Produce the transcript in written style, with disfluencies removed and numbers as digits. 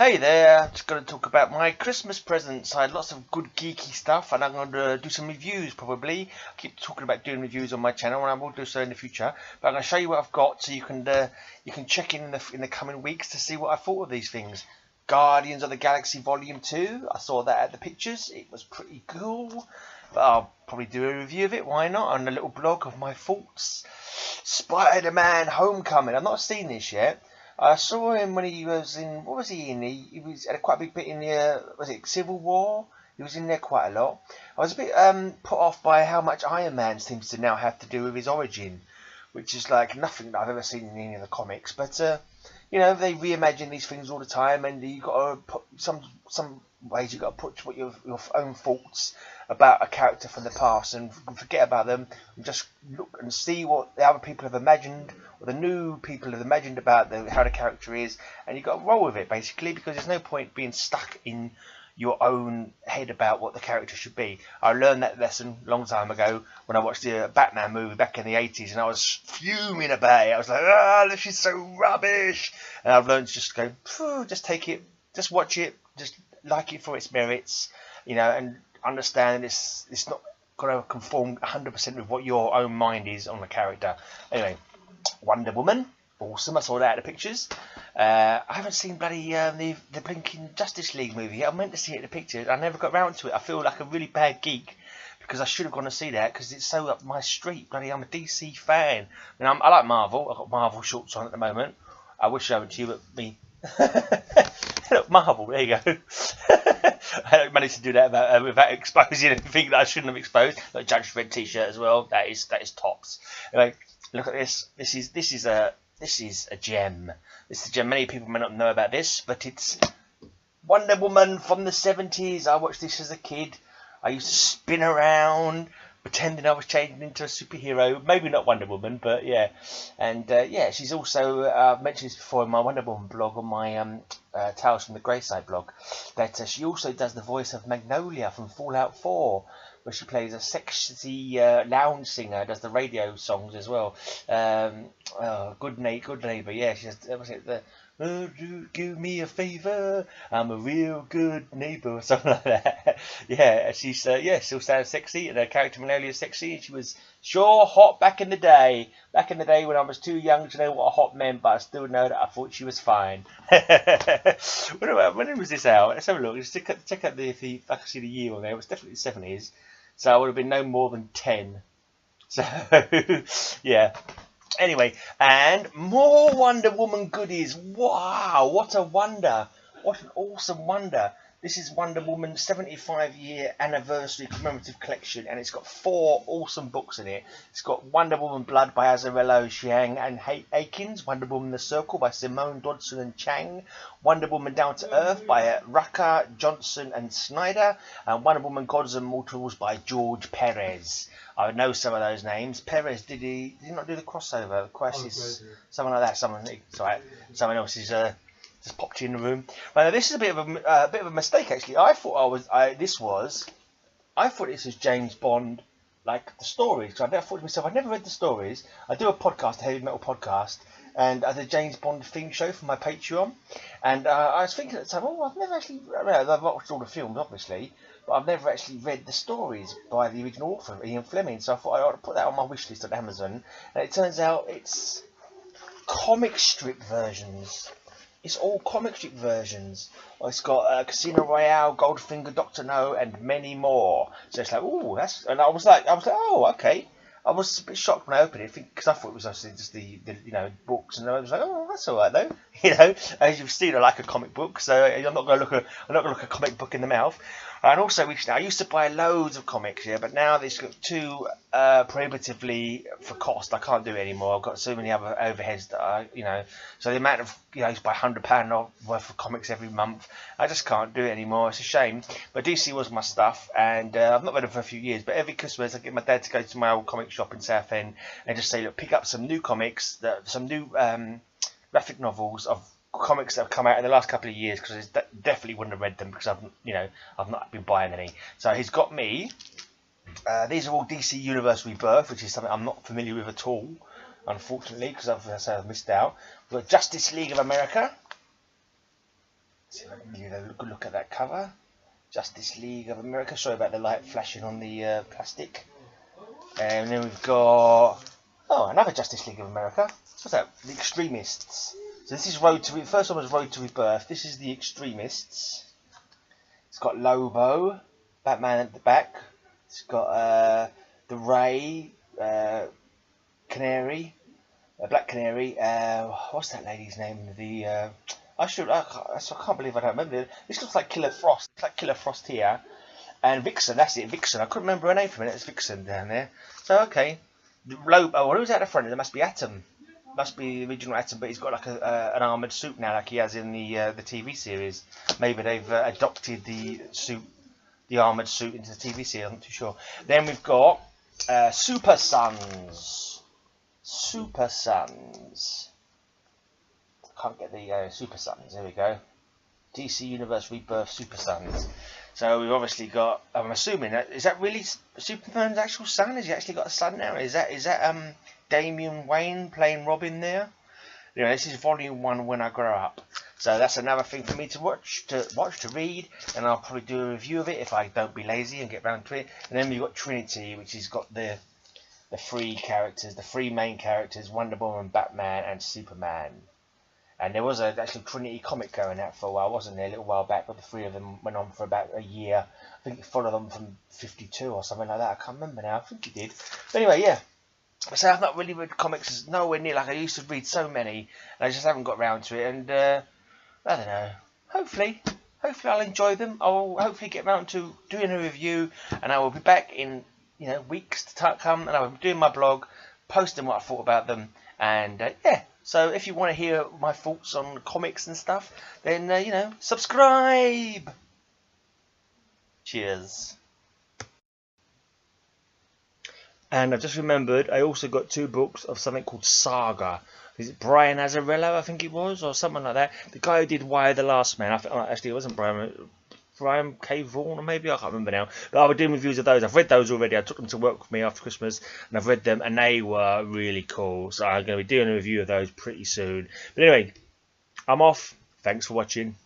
Hey there, just going to talk about my Christmas presents. I had lots of good geeky stuff and I'm going to do some reviews probably. I keep talking about doing reviews on my channel and I will do so in the future. But I'm going to show you what I've got so you can check in the coming weeks to see what I thought of these things. Guardians of the Galaxy Volume 2, I saw that at the pictures, it was pretty cool. But I'll probably do a review of it, why not, on a little blog of my thoughts. Spiderman Homecoming, I've not seen this yet. I saw him when he was in, what was he in? He was had a quite a big bit in the, was it Civil War? He was in there quite a lot. I was a bit put off by how much Iron Man seems to now have to do with his origin, which is like nothing that I've ever seen in any of the comics. But you know, they reimagine these things all the time, and you got to put some ways you got to put your own thoughts about a character from the past and forget about them and just look and see what the other people have imagined or the new people have imagined about how the character is, and you got to roll with it basically, because there's no point being stuck in your own head about what the character should be. I learned that lesson a long time ago when I watched the Batman movie back in the 80s, and I was fuming about it. I was like, ah, this is so rubbish. And I've learned to just go, just take it, just watch it, just like it for its merits, you know, and understand it's not going to conform 100% with what your own mind is on the character. Anyway, Wonder Woman, awesome. I saw that at the pictures. I haven't seen bloody the blinking Justice League movie yet. I meant to see it in the pictures. I never got round to it. I feel like a really bad geek because I should have gone to see that because it's so up my street. Bloody, I'm a DC fan. I mean, I like Marvel. I've got Marvel shorts on at the moment. I wish I would to you, but me. Look, Marvel, there you go. I don't manage to do that without exposing anything that I shouldn't have exposed. Like Judge Red T-shirt as well. That is tops. Anyway, look at this. This is a gem. This is a gem. Many people may not know about this, but it's Wonder Woman from the 70s. I watched this as a kid. I used to spin around pretending I was changing into a superhero. Maybe not Wonder Woman, but yeah. And yeah, she's also, I've mentioned this before in my Wonder Woman blog on my Tales from the Greyside blog, that she also does the voice of Magnolia from Fallout 4, where she plays a sexy lounge singer, does the radio songs as well. Good neighbor, yeah. She has, was it do me a favor, I'm a real good neighbor, or something like that. Yeah, she's still sounds sexy, and her character Magnolia is sexy, and she was sure hot back in the day. Back in the day when I was too young to know what a hot meant, but I still know that I thought she was fine. When was this out? Let's have a look. Just check out if I can see the year on there. It was definitely the 70s, so I would have been no more than 10. So yeah. Anyway, and more Wonder Woman goodies. Wow, what a wonder. What an awesome wonder. This is Wonder Woman's 75-year anniversary commemorative collection, and it's got 4 awesome books in it. It's got Wonder Woman Blood by Azzarello Chiang and Akins, Wonder Woman The Circle by Simone Dodson and Chang, Wonder Woman Down to Earth by Rucker, Johnson and Snyder, and Wonder Woman Gods and Mortals by George Perez. I know some of those names. Perez, did he not do the crossover? Crisis, something like that. Someone else is just popped in the room. Well, this is a bit of a mistake actually. I thought this was James Bond, like the stories. I thought to myself, I never read the stories. I do a podcast, a heavy metal podcast, and I did a James Bond theme show for my Patreon. And I was thinking at the time, I've never actually. I've watched all the films, obviously, but I've never actually read the stories by the original author, Ian Fleming. So I thought I ought to put that on my wish list on Amazon. And it turns out it's comic strip versions. It's all comic strip versions. It's got Casino Royale, Goldfinger, Dr. No, and many more. So it's like, oh, that's. And I was like, oh, okay. I was a bit shocked when I opened it because I thought it was actually just the books, and I was like, oh, that's all right though. As you've seen, I like a comic book, so I'm not going to look a comic book in the mouth. And also, I used to buy loads of comics, yeah, but now they've got too prohibitively for cost. I can't do it anymore. I've got so many other overheads that so the amount of, I used to buy £100 worth of comics every month. I just can't do it anymore. It's a shame. But DC was my stuff, and I've not read it for a few years. But every Christmas, I get my dad to go to my old comic shop in Southend and just say, look, pick up some new comics, some new graphic novels of comics that have come out in the last couple of years, because I definitely wouldn't have read them because I've not been buying any. So he's got me. These are all DC Universe Rebirth, which is something I'm not familiar with at all, unfortunately, because I've missed out. We've got Justice League of America. So give a good look at that cover. Justice League of America. Sorry about the light flashing on the plastic. And then we've got another Justice League of America. What's that? The Extremists. So this is the first one was Road to Rebirth. This is the Extremists. It's got Lobo, Batman at the back. It's got the Ray, Canary, Black Canary. What's that lady's name? I can't believe I don't remember it. This looks like Killer Frost. It's like Killer Frost here. And Vixen, that's it, Vixen. I couldn't remember her name for a minute. It's Vixen down there. So, okay. Lobo, who's at the front? There must be Atom. Must be the original Atom, but he's got like an armoured suit now, like he has in the TV series. Maybe they've adopted the armoured suit into the TV series. I'm not too sure. Then we've got Super Sons. Super Sons. Can't get the Super Sons. There we go. DC Universe Rebirth Super Sons. So we've obviously got. I'm assuming is that really Superman's actual son? Has he actually got a son now? Is that Damian Wayne playing Robin there? You know, this is Volume 1 when I grow up. So that's another thing for me to watch, to read, and I'll probably do a review of it if I don't be lazy and get round to it. And then we've got Trinity, which has got the three characters, the three main characters: Wonder Woman, Batman, and Superman. And there was actually Trinity comic going out for a while, wasn't there? A little while back, but the three of them went on for about a year. I think it followed them from 52 or something like that. I can't remember now. I think it did. But anyway, yeah. So I've not really read comics nowhere near like I used to read so many. And I just haven't got round to it. And I don't know. Hopefully I'll enjoy them. I'll hopefully get round to doing a review, and I will be back in weeks to come, and I will be doing my blog, posting what I thought about them, and yeah. So if you want to hear my thoughts on comics and stuff, then subscribe. Cheers. And I've just remembered, I also got 2 books of something called Saga. Is it Brian Azzarello, I think it was, or something like that? The guy who did Wire the Last Man. Actually, it wasn't Brian K. Vaughan, or maybe, I can't remember now. But I'll be doing reviews of those. I've read those already. I took them to work with me after Christmas, and I've read them, and they were really cool. So I'm going to be doing a review of those pretty soon. But anyway, I'm off. Thanks for watching.